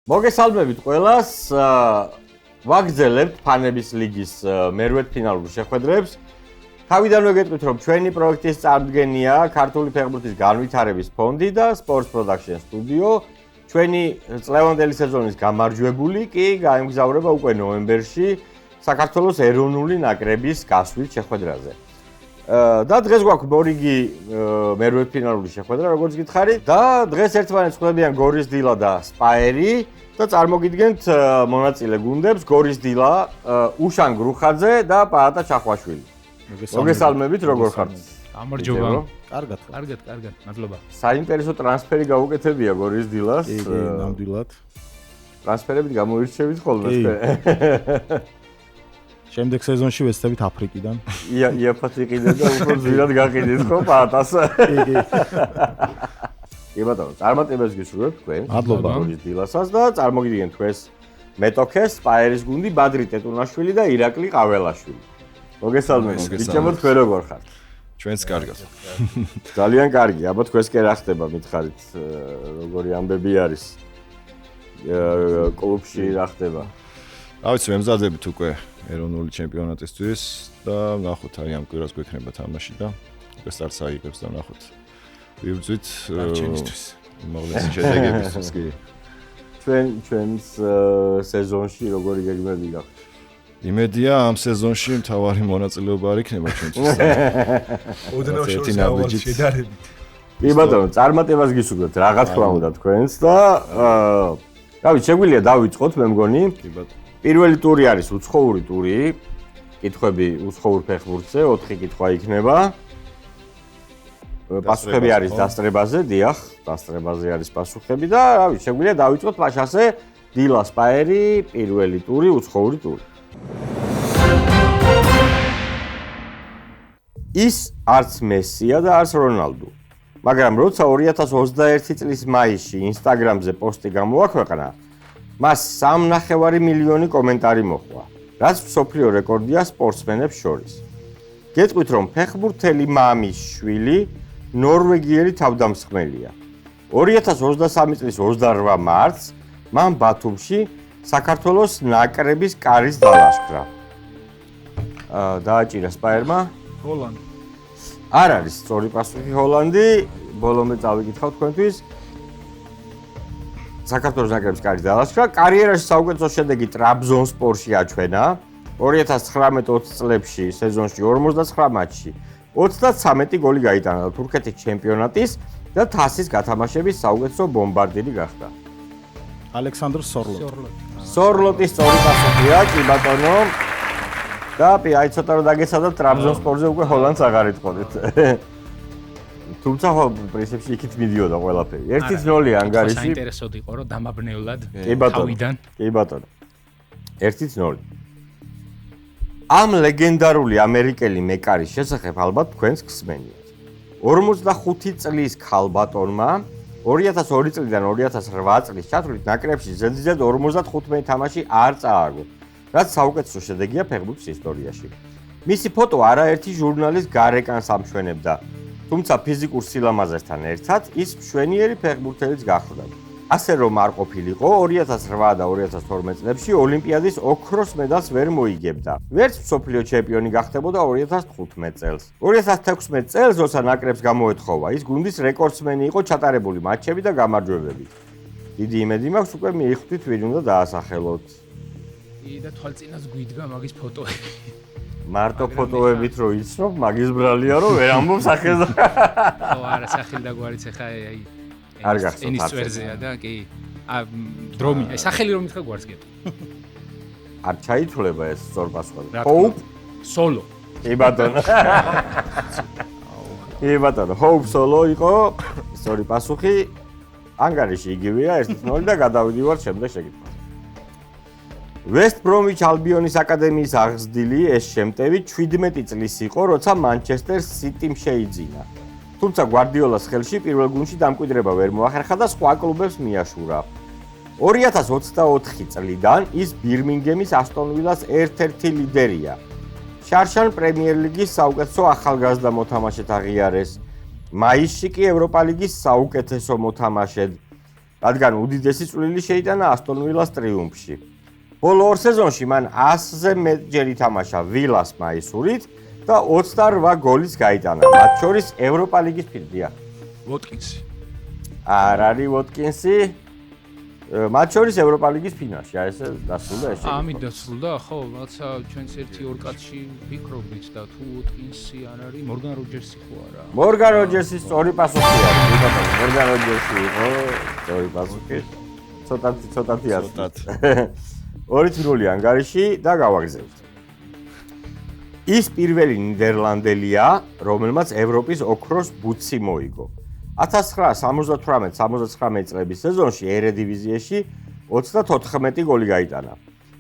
მოგესალმებით ყველას. ვაგრძელებთ ფანების ლიგის მერვედფინალურ შეხვედრებს. თავიდანვე გეტყვით, რომ ჩვენი პროექტის წარდგენია ქართული ფეხბურთის განვითარების ფონდი და Sports Production Studio. ჩვენი წლევანდელი სეზონის გამარჯვებული კი გაემგზავრება უკვე ნოემბერში საქართველოს ეროვნული ნაკრების გასვლით შეხვედრაზე. და დღეს გვაქვს მორიგი მერვედფინალური შეხვედრა, როგორც გითხარით, და დღეს ერთმანეთს ხვდებიან გორის დილა და სპაერი და წარმოგიდგენთ მონაწილე გუნდებს გორის დილა, უშან გრუხაძე და პაატა ჩახვაშვილი. მოგესალმებით, როგორ ხართ? გამარჯობა. კარგად. კარგად, მადლობა. საინტერესო ტრანსფერი გაუკეთებია გორის დილას. კი, ნამდვილად. ტრანსფერებით გამოირჩევით ხოლმე. შემდეგ სეზონში ვეცდებით აფრიკიდან. იაფად იყიდეთ და უფრო ძვირად გაყიდეთ ხო პაატას? კი. კი ბატონო, წარმატებას გისურვებთ თქვენ. მადლობა. გორის დილასაც და წარმოგიდგენთ თქვენს მეტოქეს, სპაერის გუნდი, ბადრი ტეტუნაშვილი და ირაკლი ყაველაშვილი. მოგესალმებით. გიჩემოთ თქვენ როგორ ხართ? ჩვენც კარგად. ძალიან კარგი, აბა თქვენს კი რა ხდება, მითხარით, როგორი ამბები არის კლუბში რა ხდება? რა ვიცი, მემზადებით უკვე ეროვნული ჩემპიონატისთვის და ნახოთ, აი ამ კვირას გვექნება თამაში და უკვე სტარტს აიღებს და ნახოთ. ვიბრძვით არჩენისთვის. უმაღლესი შედეგებისთვის კი. ჩვენს სეზონში როგორი გეგმები გაქვთ? იმედია ამ სეზონში მთავარი მონაწილეობა არ იქნება ჩვენთვის. ოდნავ შორს შედარებით. კი ბატონო, წარმატებას გისურვებთ, რა თქმა უნდა თქვენს და რა ვიცი, შეგვიძლია დავიწყოთ, მე მგონი. კი ბატონო. პირველი ტური არის უცხოური ტური, კითხვები უცხოურ ფეხბურთზე, 4 კითხვა იქნება. პასუხები არის დასწრებაზე, დიახ, დასწრებაზე არის პასუხები და რა ვიცი, შეგვიძლია დავიწყოთ პაშასე დილა სპაერი, პირველი ტური, უცხოური ტური. ის არც მესია და არც რონალდო. მაგრამ როცა 2021 წლის მაისში Instagram-ზე პოსტი გამოაქვეყნა, მას 3.5 მილიონი კომენტარი მოჰყვა, რაც მსოფლიო რეკორდია სპორტსმენებს შორის. გეტყვით, რომ ფეხბურთელი მამის შვილი ნორვეგიელი თავდამსხმელია. 2023 წლის 28 მარტს მან ბათუმში საქართველოს ნაკრების კარის დალაშქრა. დააჭირა სპაერმა ჰოლანდი. არ არის სწორი პასუხი ჰოლანდი, ბოლომდე წავიკითხავ თქვენთვის. საქართველოს ნაკრების კარის დალაშქრა, კარიერაში საუკეთესო შედეგი ტრაბზონსპორში აჩვენა. 2019-20 წლებში სეზონში 59 მატჩში 33 გოლი გაიტანა და თურქეთის ჩემპიონატის და თასის გათამაშების საუკეთესო ბომბარდირი გახდა. ალექსანდრ სორლოტი. სორლოტის სწორი პასუხია, კი ბატონო. და აი ცოტა რომ დაგეცადოთ ტრაბზონსპორზე უკვე ჰოლანდს აღარ იტყოდით. თუმცა ხო პრინციპში იქით მიდიოდა ყველაფერი. 1-0 ანგარიში. საინტერესოდ იყო რომ დამაბნევლად თავიდან. კი ბატონო. 1-0. ამ ლეგენდარული ამერიკელი მეკარის შესახებ ალბათ თქვენს გსმენიათ. 45 წლის ქალბატონმა 2002 წლიდან 2008 წლის ჩათვლით ნაკრებში ზედიზედ 55 თამაში არ წააგო, რაც საუკეთესო შედეგია ფეხბურთის ისტორიაში. მისი ფოტო არაერთი ჟურნალის გარეკანს ამშვენებდა, თუმცა ფიზიკურ სილამაზესთან ერთად ის მშვენიერი ფეხბურთელიც გახდა. ასე რომ არ ყოფილიყო, 2008 და 2012 წლებში ოლიმპიადის ოქროს მედალს ვერ მოიგებდა. ვერც მსოფლიო ჩემპიონი გახდებოდა 2015 წელს. 2016 წელს, როცა ნაკრებს გამოეთხოვა, ის გუნდის რეკორდსმენი იყო ჩატარებული მატჩები და გამარჯვებებით. დიდი იმედი მაქვს, უკვე მიხვდით ვინ უნდა დაასახელოთ. და თვალწინას გვიდგა მაგის ფოტოები. მარტო ფოტოებით რო იცნობ, მაგის ბრალია რომ ვერ ამბობ სახელს. ხო, არა, სახელი და გვარიც ახლა აი არ გახსოვთ. ენის წვერზეა და კი. დრომი, აი სახელი რომ მითხრა გვარიც გეტყვი. არ ჩაითვლება ეს სწორ პასუხი. Hope Solo. კი ბატონო. კი ბატონო, Hope Solo იყო სწორი პასუხი. ანგარიში იგივეა 1-0 და გადავიდივართ შემდეგ შეკითხვაზე. West Bromwich Albion-ის აკადემიის აღზრდილი ეს შემტევი 17 წლის იყო, როცა Manchester City-მ შეიძინა. თუმცა გვარდიოლას ხელში პირველ გუნდში დამკვიდრება ვერ მოახერხა და სხვა კლუბებს მიაშურა. 2024 წლიდან ის ბირმინგემის Aston Villas ერთ-ერთი ლიდერია. შარშან პრემიერ ლიგის საუკეთესო ახალგაზრდა მოთამაშედ აღიარეს. მაისში კი ევროპა ლიგის საუკეთესო მოთამაშედ რადგან უდიდესი წვლილი შეიტანა ასტონ ვილას ტრიუმფში. ბოლო 2 სეზონში მან 100-ზე მეტჯერ ითამაშა ვილას მაისურით და 28 გოლიც გაიტანა, მათ შორის ევროპა ლიგის ფინალში. ვოტკინსი. არ არის ვოტკინსი. მათ შორის ევროპა ლიგის ფინალში, აი ესე დასრულდა ეს. ამით დასრულდა, ხო, რაღაცა ჩვენც 1-2 კაცში ვფიქრობთ და თუ ვოტკინსი არ არის, მორგან როჯერსი ხო არა? მორგან როჯერსის სწორი პასუხი არის, ბატონო, მორგან როჯერსი იყო, სწორი პასუხი. ცოტათი ასწრაფ. 2-0 ანგარიში და გავაგზავნეთ. ის პირველი ნიდერლანდელია, რომელმაც ევროპის ოქროს ბუცი მოიგო. 1978-79 წლების სეზონში ერედივიზიაში 34 გოლი გაიტანა.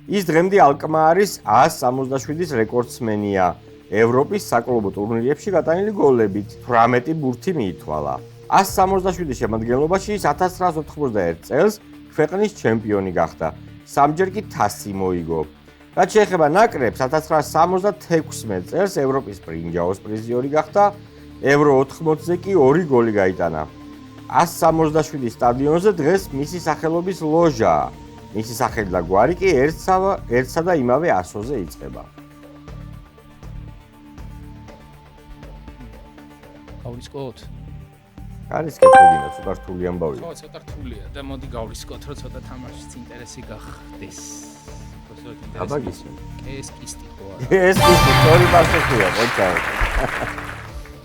ის დღემდე ალკმარის 167-ის რეკორდსმენია ევროპის საკლუბო ტურნირებში გატანილი გოლებით, 18 ბურთი მიითვალა. 167 შემადგენლობაში ის 1991 წელს ქვეყნის ჩემპიონი გახდა. 3ჯერ კი თასი მოიგო. რაც შეეხება ნაკრებს, 1976 წელს ევროპის ბრინჯაოს პრიზიორი გახდა. ევრო 80-ზე კი 2 გოლი გაიტანა. 167 სტადიონზე დღეს მისი სახელობის ლოჟაა. მისი სახელი და გვარი კი ერთსა და იმავე ასოზე იწყება. გავრისკოთ. არის კეთებინა, ცოტა რთული ამბავია. ხო, ცოტა რთულია და მოდი გავრისკოთ, რომ ცოტა თამაშიც ინტერესი გახდეს. აბა გისმენ. ეს კისტი ხო არა? ეს კისტი სწორი პასუხია, მოიცა.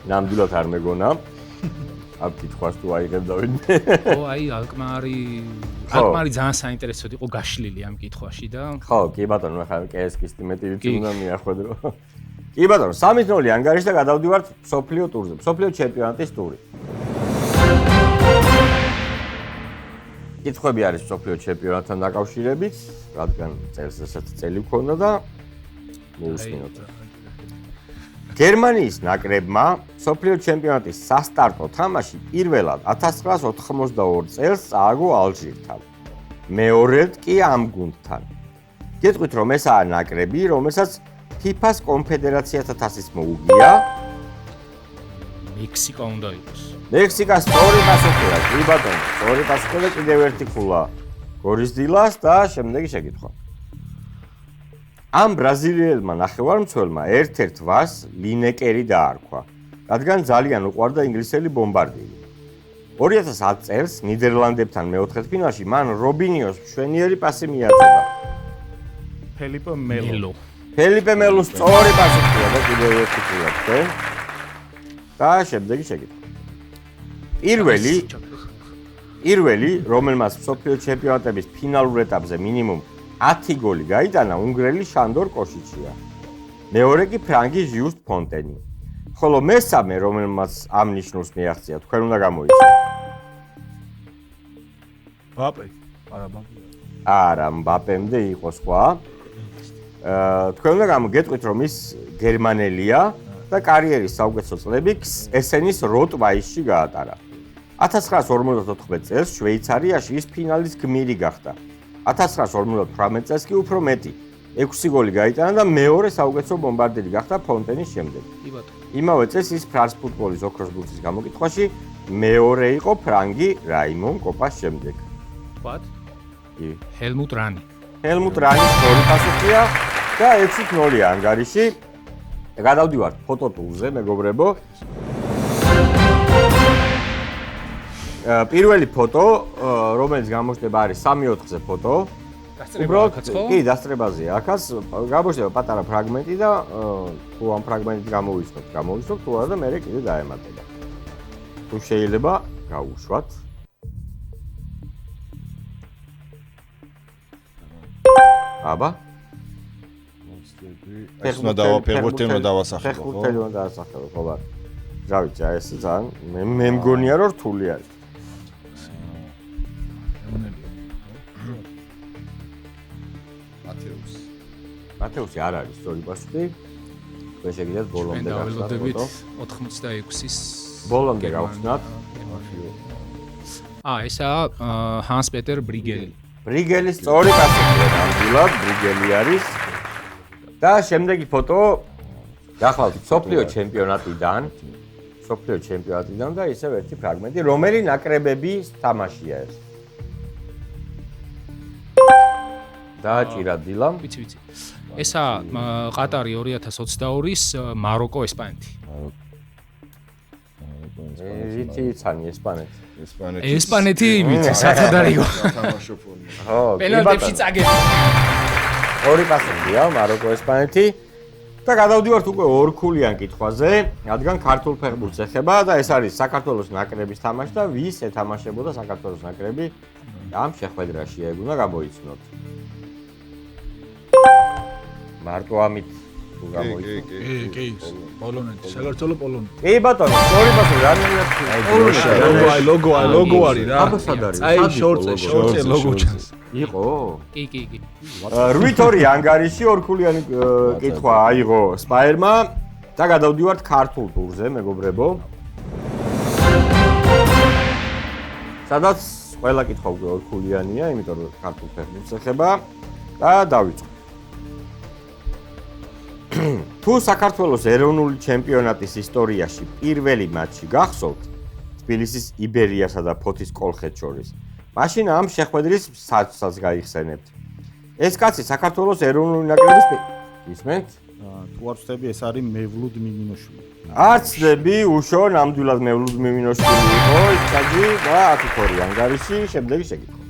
ნამდვილად არ მეგონა. ამ კითხვას თუ აიღებ და ვინმე. ხო, აი ალკმარი ძალიან საინტერესოდ იყო გაშლილი ამ კითხვაში და ხო, კი ბატონო, ახლა კესკისტი მეტი ვიცი უნდა მიახვედრო. კი ბატონო, 3-0 ანგარიში და გადავდივართ სოფლიო ტურზე. სოფლიო ჩემპიონატის ტური. კითხვები არის სოფლიო ჩემპიონატთან დაკავშირებით, რადგან წელს ესეთი წელი მქონდა და მოусმინოთ. გერმანიის ნაკრებმა სოფლიო ჩემპიონატის სასტარტო თამაში პირველად 1982 წელს წააგო ალჟირთან. მეორედ კი ამ გუნდთან. გეტყვით რომ ესაა ნაკრები, რომელსაც FIFA-ს კონფედერაციათა თასის მოუგია. მექსიკა უნდა იყოს. მექსიკა სწორი პასუხია, კი ბატონო, სწორი პასუხი და კიდევ ერთი ქულა გორის დილას და შემდეგი შეკითხვა. ამ ბრაზილიელმა ნახევარმცველმა ერთ-ერთ ვარს ლინეკერი დაარქვა, რადგან ძალიან უყვარდა ინგლისელი ბომბარდირი. 2010 წელს ნიდერლანდებთან მეოთხედფინალში მან რობინიოს მშვენიერი პასი მიაწოდა. ფელიპე მელო. ფელიპე მელოს სწორი პასუხია და კიდევ ერთი ქულა თქვენ. და შემდეგი შეკითხვა. პირველი, რომელმაც მსოფლიო ჩემპიონატების ფინალურ ეტაპზე მინიმუმ 10 გოლი გაიტანა, უნგრელი შანდორ კოშიჩია. მეორე კი ფრანგი ჟიუსტ ფონტენი. ხოლო მესამე, რომელმაც ამ ნიშნულს მიაღწია, თქვენ უნდა გამოიცნოთ. ბაპე, არა ბაპე. არა, მბაპემდე იყო სხვა. თქვენ უნდა გამოგეტყვით, რომ ის გერმანელია და კარიერის საუკეთესო წლები ესენის როტვაისში გაატარა. 1954 წელს შვეიცარიაში ის ფინალის გმირი გახდა. 1958 წელს კი უფრო მეტი, 6 გოლი გაიტანა და მეორე საუკეთესო ბომბარდირი გახდა ფონტენის შემდეგ. კი ბატონო. იმავე წელს ის ფრანს ფუტბოლის ოქროს ბურთის გამოკითხვაში მეორე იყო ფრანგი რაიმონ კოპას შემდეგ. ვთქვათ? კი. ჰელმუტ რანი. ჰელმუტ რანის სწორი პასუხია და 6-0 ანგარიში. გადავდივართ ფოტო ტურზე, მეგობრებო. პირველი ფოტო, რომელიც გამოჩნდება არის 3-4-ზე ფოტო. კი, დასწრებაზეა. აქაც გამოჩნდება პატარა ფრაგმენტი და თუ ამ ფრაგმენტით გამოვიცნობთ, თუ არა და მე კიდე დაემატება. თუ შეიძლება გავუშვათ. აბა. ფეხმა დავასახელო, ხო? ფეხბურთელი უნდა დაასახელო, ხო ბატონო. რა ვიცი, აი ეს ძალიან მე მგონია რომ რთული არის. მათეუსი არ არის სწორი პასუხი. თქვენ შეგიძლიათ ბოლომდე გავხსნათ ფოტო. 86-ის ბოლომდე გავხსნათ. ესაა ჰანს პეტერ ბრიგელი. ბრიგელის სწორი პასუხია, ნამდვილად ბრიგელი არის. და შემდეგი ფოტო გახვალთ სოფლიო ჩემპიონატიდან და ისევ ერთი ფრაგმენტი, რომელი ნაკრებების თამაშია ეს. დააჭირა დილამ. ვიცი. ესა ყატარი 2022-ის მაროკო ესპანეთი. ვიცი ესპანეთი. ესპანეთი ვიცი, სათადარიგო. თამაშო ფორმა. ხო, პენალტებში წაგები. ორი პასებია მაროკო ესპანეთი. და გადავდივართ უკვე ორქულიან კითხვაზე, რადგან ქართულ ფეხბურთს ეხება და ეს არის საქართველოს ნაკრების თამაში და ვის ეთამაშებოდა საქართველოს ნაკრები ამ შეხვედრაში, ეგ უნდა გამოიცნოთ. მარტო ამით თუ გამოიცნოთ. კი, პოლონეთი, საქართველოს პოლონეთი. კი ბატონო, ორი პასი რამდენად ლოგო არის რა. აბა სად არის? აი შორტზე ლოგო ჩანს. იყო? კი. 8-2 ანგარიში ორქულიანი კითხვა აიღო სპაერმა და გადავდივართ ქართულ ტურზე, მეგობრებო. სადაც ყველა კითხვა უკვე ორქულიანია, იმიტომ რომ ქართულ ფეხბურთს ეხება და დავიწყო. თუ საქართველოს ეროვნული ჩემპიონატის ისტორიაში პირველი მატჩი გახსოვთ თბილისის იბერიასა და ფოთის კოლხეთს შორის, მაშინ ამ შეხვედრის საწყისს გაიხსენებთ. ეს კაცი საქართველოს ეროვნული ნაკრების ისმენთ? თუ არ ვწდები, ეს არის მევლუდ მიმინოშვილი. არცდები, უშო, ნამდვილად მევლუდ მიმინოშვილი იყო, ისკაჯი და 10-2 ანგარიში, შემდეგი შეკითხვა.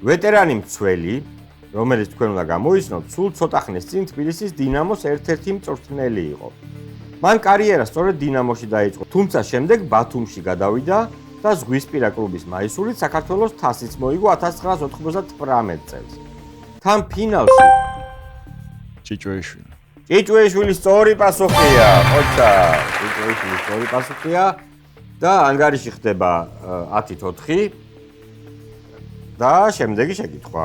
ვეტერანი მცველი, რომელიც თქვენ უნდა გამოიცნოთ, სულ ცოტა ხნის წინ თბილისის დინამოს ერთ-ერთი მწვრთნელი იყო. მან კარიერა სწორედ დინამოში დაიწყო, თუმცა შემდეგ ბათუმში გადავიდა და ზღვისპირა კლუბის მაისურით საქართველოს თასიც მოიგო 1998 წელს. თან ფინალში ჭიჭვეიშვილი. ჭიჭვეიშვილის სწორი პასუხია, ხოჭა, ჭიჭვეიშვილის სწორი პასუხია და ანგარიში ხდება 10-4 და შემდეგი შეკითხვა.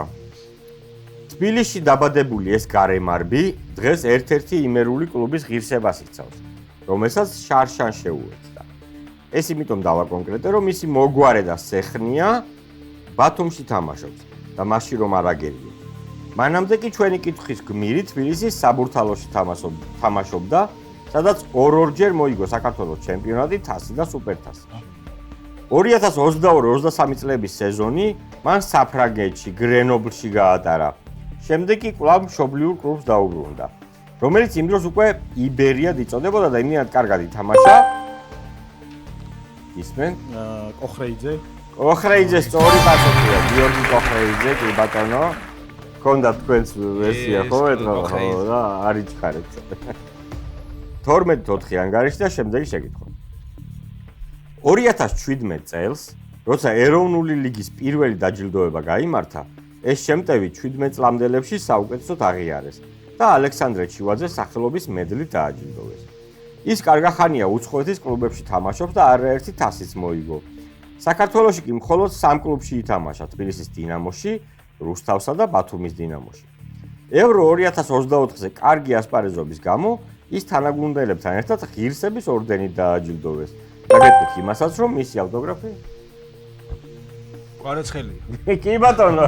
თბილისში დაბადებული ეს გარემარბი დღეს ერთ-ერთი იმერული კლუბის ღირსებას იცავს, რომელსაც შარშან შეუერთდა. ეს იმიტომ დავაკონკრეტე, რომ მისი მოგვარე და სეხნია ბათუმში თამაშობს და მასში რომ არ აგერიოთ. მანამდე კი ჩვენი კითხვის გმირი თბილისის საბურთალოში თამაშობდა, სადაც ორ-ორჯერ მოიგო საქართველოს ჩემპიონატი, თასი და სუპერთასი. 2022-23 წლების სეზონი მან საფრანგეთში, გრენობლში გაატარა. შემდეგ კი კვლავ მშობლიურ კლუბს დაუბრუნდა, რომელიც იმ დროს უკვე იბერიად იწოდებოდა და იმდენად კარგად ითამაშა. ისმენ? კოხრეიძე სწორი პასუხია, გიორგი კოხრეიძე, კი ბატონო. ქონდა თქვენს ვერსია ხო ეთქვა ხო და არ იჩქარეთ. 12-4 ანგარიში და შემდეგი შეკითხვა. 2017 წელს, როცა ეროვნული ლიგის პირველი დაჯილდოება გაიმართა, ეს შემტევი 17 წლამდელებში საუკეთესოდ აღიარეს და ალექსანდრე ჩივაძეს სახელობის მედლით დააჯილდოვეს. ის კარგახანია უცხოეთის კლუბებში თამაშობს და არაერთი თასიც მოიგო. საქართველოში კი მხოლოდ 3 კლუბში ითამაშა: თბილისის დინამოში, რუსთავსა და ბათუმის დინამოში. ევრო 2024-ზე კარგი ასპარეზობის გამო ის თანაგუნდელებთან ერთად ღირსების ორდენით დააჯილდოვეს. დაგეთქვით იმასაც, რომ მისი ავტოგრაფი კვარაცხელი. კი ბატონო.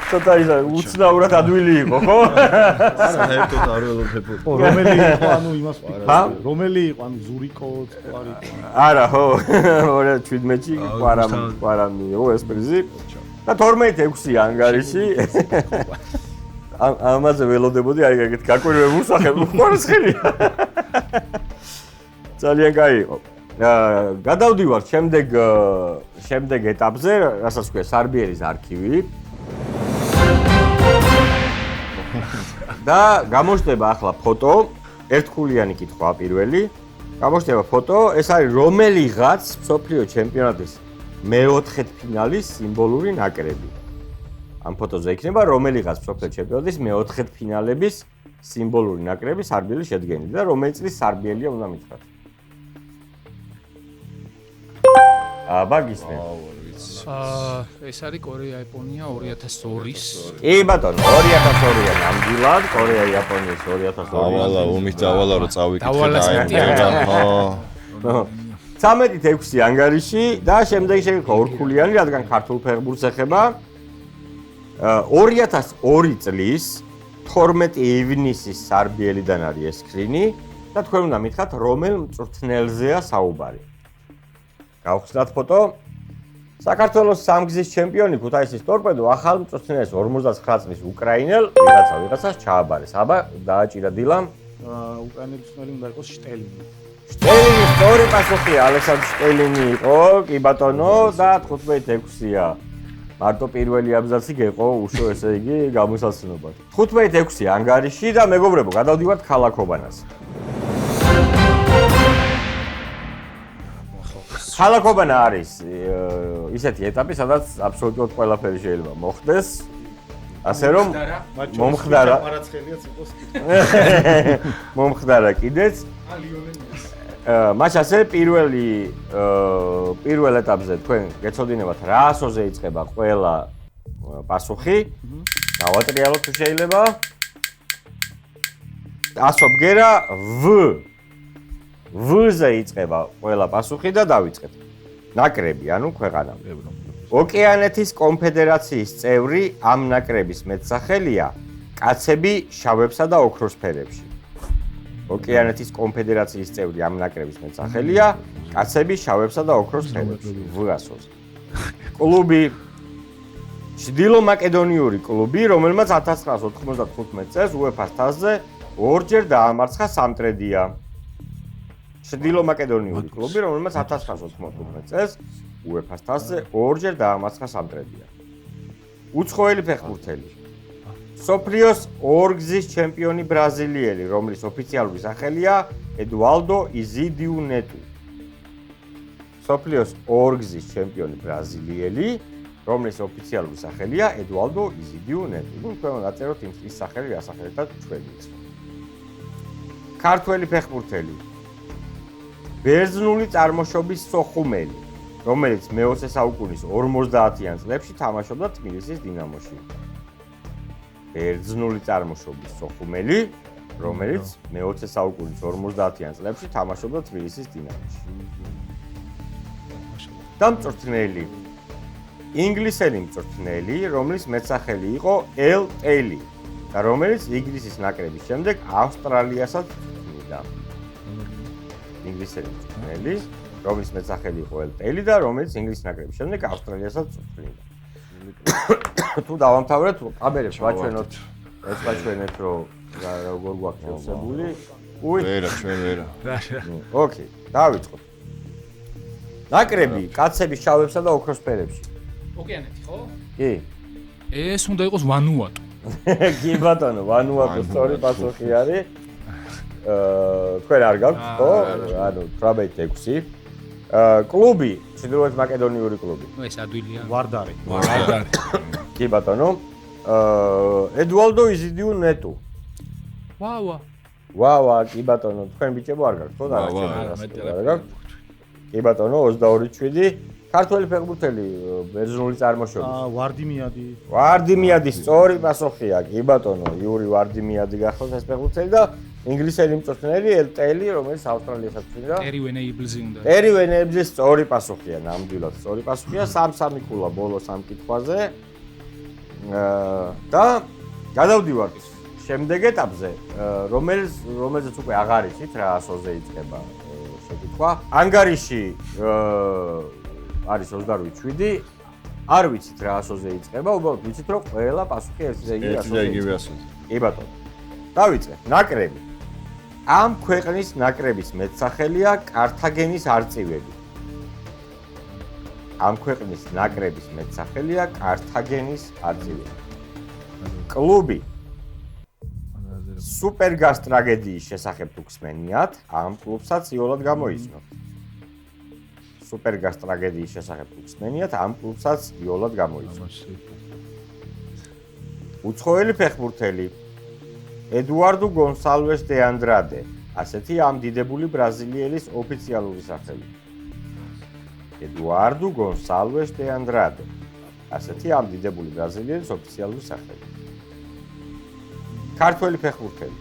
ცოტა ისა უცნაურად ადვილი იყო, ხო? საერთოდ არ ველოდებ. რომელი იყო, ანუ იმას ვთქვი. რომელი იყო, ანუ ზურიკო, ყვარი. არა, ხო. 2017-ში ყვარა მიიღო ეს პრიზი. და 12-6 ანგარიში. ამაზე ველოდებოდი, აი ეგეთ გაკვირვებულ სახელ ყვარაცხელია. ძალიან კაი იყო. გადავდივართ შემდეგ ეტაპზე, რასაც ქვია სარბიერის არქივი. და გამოჩნდება ახლა ფოტო, ერთქულიანი კითხვაა პირველი. გამოჩნდება ფოტო, ეს არის რომელიღაც მსოფლიო ჩემპიონატის მეოთხედფინალის სიმბოლური ნაკრები. ამ ფოტოზე იქნება რომელიღაც მსოფლიო ჩემპიონატის მეოთხედფინალების სიმბოლური ნაკრები სარბიელი შედგენილი და რომელი წლის სარბიელია უნდა მითხრათ. აბა გისმენთ. ეს არის კორეა, იაპონია 2002-ის. კი ბატონო, 2002-ია ნამდვილად, კორეა, იაპონია 2002. ავალა, უმით დავალა რომ წავიკითხე დავალა და ხო. 13-6 ანგარიში და შემდეგი შეკითხვა ორქულიანი, რადგან ქართულ ფეხბურთს ეხება. 2002 წლის 12 ივნისის სარბიელიდან არის ეს სკრინი და თქვენ უნდა მითხრათ რომელ მწვრთნელზეა საუბარი. გავხსნათ ფოტო. საქართველოს სამგზის ჩემპიონი ქუთაისის ტორპედო ახალ მწვრთნელს 59 წლის უკრაინელ ვიღაცას ჩააბარეს. აბა დააჭირა დილამ. უკრაინელი მწვრთნელი უნდა იყოს შტელინი. შტელინი სწორი პასუხია, ალექსანდრ შტელინი იყო, კი ბატონო და 15-6-ია. მარტო პირველი აბზაცი გეყო უშო ესე იგი გამოსაცნობად. 15-6 ანგარიში და მეგობრებო, გადავდივართ ქალაქობანაზე. ქალაქობანა არის ისეთი ეტაპი, სადაც აბსოლუტურად ყველაფერი შეიძლება მოხდეს. ასე რომ მომხდარა მარაცხელიაც იყოს მომხდარა კიდეც. მას ასე პირველ ეტაპზე თქვენ გეცოდინებათ რა ასოზე იწყება ყველა პასუხი. დავატრიალოთ თუ შეიძლება. ასო ბგერა V-ზე იწყება ყველა პასუხი და დავიწყეთ. ნაკრები, ანუ ქვეყანა. ოკეანეთის კონფედერაციის წევრი ამ ნაკრების მეტსახელია კაცები შავებსა და ოქროს ფერებში. ოკეანეთის კონფედერაციის წევრი ამ ნაკრების მეტსახელია კაცები შავებსა და ოქროს ფერებში. V-ასოზე. კლუბი ჩრდილო მაკედონიური კლუბი, რომელმაც 1995 წელს UEFA-ს თასზე ორჯერ დაამარცხა სამტრედია. ჩრდილო მაკედონიური კლუბი, რომელმაც 1995 წელს UEFA-ს თასზე ორჯერ დაამარცხა სამტრედია. უცხოელი ფეხბურთელი. მსოფლიოს ორგზის ჩემპიონი ბრაზილიელი, რომლის ოფიციალური სახელია ედუალდო იზიდიუ ნეტუ. მსოფლიოს ორგზის ჩემპიონი ბრაზილიელი, რომლის ოფიციალური სახელია ედუალდო იზიდიუ ნეტუ. ნუ თქვენ დაწეროთ ის სახელი, რა სახელითაც ჩვენი ის. ქართველი ფეხბურთელი. ბერძნული წარმოშობის სოხუმელი, რომელიც მე-20 საუკუნის 50-იან წლებში თამაშობდა თბილისის დინამოში. ბერძნული წარმოშობის სოხუმელი, რომელიც მე-20 საუკუნის 50-იან წლებში თამაშობდა თბილისის დინამოში. და მწვრთნელი. ინგლისელი მწვრთნელი, რომლის მეტსახელი იყო ელ ტეილი და რომელიც ინგლისის ნაკრების შემდეგ ავსტრალიასაც წვრთნიდა. ინგლისელი მწვრთნელი, რომლის მეტსახელი იყო ელ ტეილი და რომელიც ინგლისის ნაკრების შემდეგ ავსტრალიასაც წვრთნიდა. თუ დავამთავრეთ, აბერებს ვაჩვენოთ, ეს ვაჩვენეთ, რომ როგორ გვაქვს შევსებული. ვერა, ჩვენ ვერა. ოკეი, დავიწყოთ. ნაკრები კაცების შავებსა და ოქროს ფერებში. ოკეანეთი, ხო? კი. ეს უნდა იყოს ვანუატუ. კი ბატონო, ვანუატუ სწორი პასუხი არის. თქვენ არ გაქვთ, ხო? ანუ 18-6. კლუბი, ჩრდილოეთ მაკედონიური კლუბი. ნუ ეს ადვილია. ვარდარი. კი ბატონო. ედუალდო იზიდიუ ნეტუ. ვა, კი ბატონო, თქვენ ბიჭებო არ გაქვთ, ხო? არ გაქვთ. კი ბატონო, 22-7. ქართველი ფეხბურთელი ბერძნული წარმოშობის. ვარდიმიადი. ვარდიმიადი სწორი პასუხია, კი ბატონო, იური ვარდიმიადი გახლავთ ეს ფეხბურთელი და ინგლისელი მწვრთნელი ელ ტეილი, რომელიც ავსტრალიასაც წვრთნიდა. ტერი ვენეიბლზი უნდა. ტერი ვენეიბლზი სწორი პასუხია, ნამდვილად სწორი პასუხია, 3-3 ქულა ბოლოს ამ კითხვაზე. და გადავდივართ შემდეგ ეტაპზე, რომელზეც უკვე აღარ იცით რა ასოზე იწყება შეკითხვა. ანგარიში არის 28-7. არ ვიცით რა ასოზე იწყება, უბრალოდ ვიცით რომ ყველა პასუხი ერთი და იგივე ასოზე. კი ბატონო. დავიწყეთ. ნაკრები. ამ ქვეყნის ნაკრების მეტსახელია კართაგენის არწივები. ამ ქვეყნის ნაკრების მეტსახელია კართაგენის არწივები. კლუბი. სუპერგას ტრაგედიის შესახებ თუ გსმენიათ, ამ კლუბსაც იოლად გამოიცნოთ. სუპერგას ტრაგედიის შესახებ თუ გსმენიათ, ამ კლუბსაც იოლად გამოიცნოთ. უცხოელი ფეხბურთელი ედუარდო გონსალვეს დე ანდრადე, ასეთი ამ დიდებული ბრაზილიელის ოფიციალური სახელი. ედუარდო გონსალვეს დე ანდრადე, ასეთი ამ დიდებული ბრაზილიელის ოფიციალური სახელი. ქართველი ფეხბურთელი.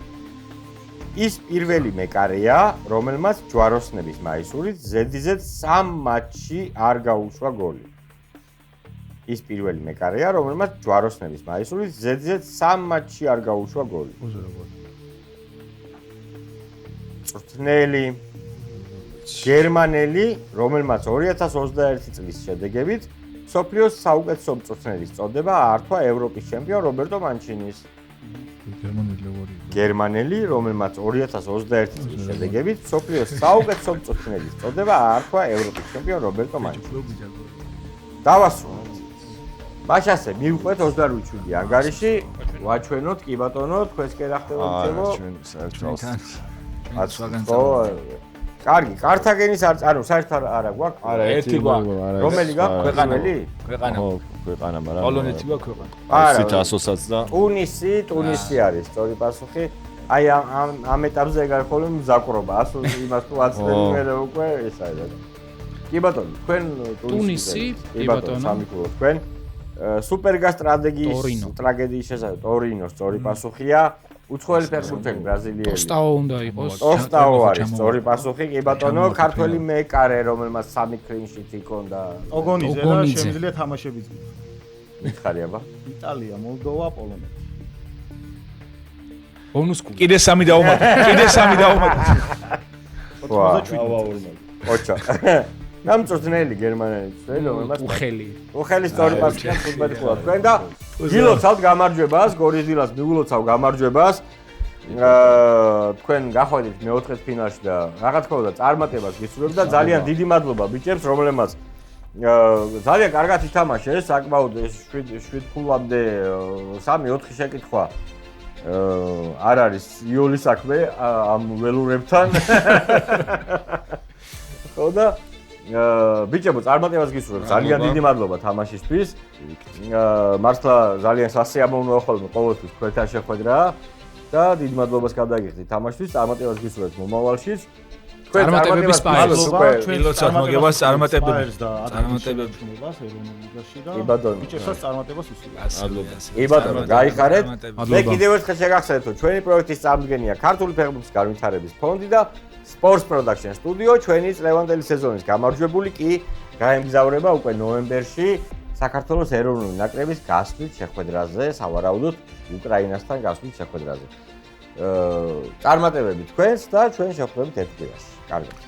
ის პირველი მეკარეა, რომელმაც ჯვაროსნების მაისურით ზედიზედ 3 მატჩში არ გაუშვა გოლი. ის პირველი მეკარეა, რომელმაც ჯვაროსნების მაისურით ზედიზედ 3 მატჩში არ გაუშვა გოლი. მწვრთნელი გერმანელი, რომელმაც 2021 წლის შედეგებით სოფლიოს საუკეთესო მწვრთნელის წოდება აართვა ევროპის ჩემპიონ რობერტო მანჩინის. გერმანელი, რომელმაც 2021 წლის შედეგებით სოფლიოს საუკეთესო მწვრთნელის წოდება აართვა ევროპის ჩემპიონ რობერტო მანჩინის. დავასრულოთ. მაშინ ასე მივყვეთ 28 ანგარიში, ვაჩვენოთ კი ბატონო, თქვენს კი რა ხდება მცემო? ჩვენ საერთოდ კარგი, კართაგენის ანუ საერთოდ არა გვაქვს? არა, ერთი გვაქვს. რომელი გაქვს? ქვეყანელი? ქვეყანა. ქვეყანა, მაგრამ პოლონეთი გვაქვს ქვეყანა. არა. 100-საც და ტუნისი არის სწორი პასუხი. აი ამ ეტაპზე ეგ არის ხოლმე მზაკრობა, 100 იმას თუ აცდები მე უკვე ეს არის. კი ბატონო, თქვენ ტუნისი, კი ბატონო. სამი კლუბ თქვენ. სუპერგას ტრაგედიის შესახებ ტორინო სწორი პასუხია. უცხოელი ფეხბურთელი ბრაზილიელი. ტოსტაო უნდა იყოს. ტოსტაო არის სწორი პასუხი, კი ბატონო, ქართველი მეკარე, რომელმაც 3 კლინშიტი ჰქონდა. ოგონიძე და შემიძლია თამაშებიც გიყო. მითხარი აბა. იტალია, მოლდოვა, პოლონეთი. ბონუს კუ. კიდე 3 დაუმატე. კიდე 3 დაუმატე. 97. ოჩა. ნამწვრთნელი გერმანელი, რომელმაც უხელი სწორი პასუხია 15 ქულა თქვენ და გილოცავთ გამარჯვებას, გორიზილას მიგულოცავ გამარჯვებას. თქვენ გახვედით მეოთხეს ფინალში და რა თქმა უნდა წარმატებას გისურვებ და ძალიან დიდი მადლობა ბიჭებს, რომლებმაც ძალიან კარგად ითამაშეს, საკმაოდ 7 ქულამდე 3-4 შეკითხვა არ არის იოლის საქმე ამ ველურებთან. ხო და ბიჭებო, წარმატებას გისურვებ. ძალიან დიდი მადლობა თამაშისთვის. მართლა ძალიან სასიამოვნოა ხოლმე ყოველთვის თქვენთან შეხვედრა და დიდი მადლობას გადაგიხდით თამაშთვის. წარმატებას გისურვებთ მომავალშიც. წარმატებების პაერს უკვე ილოცავთ მოგებას წარმატებებს და წარმატებებს ეროვნულ ლიგაში და კი ბატონო. ბიჭებსაც წარმატებას უსურვებთ. კი ბატონო, გაიხარეთ. მე კიდევ ერთხელ შეგახსენებთ, რომ ჩვენი პროექტის წამდგენია ქართული ფეხბურთის განვითარების ფონდი და Sports Production Studio. ჩვენი წლევანდელი სეზონის გამარჯვებული კი გაემგზავრება უკვე ნოემბერში საქართველოს ეროვნული ნაკრების გასვლით შეხვედრაზე, სავარაუდოდ უკრაინასთან გასვლით შეხვედრაზე. წარმატებები თქვენს და ჩვენ შევხვდებით ერთ კვირაში. კარგად.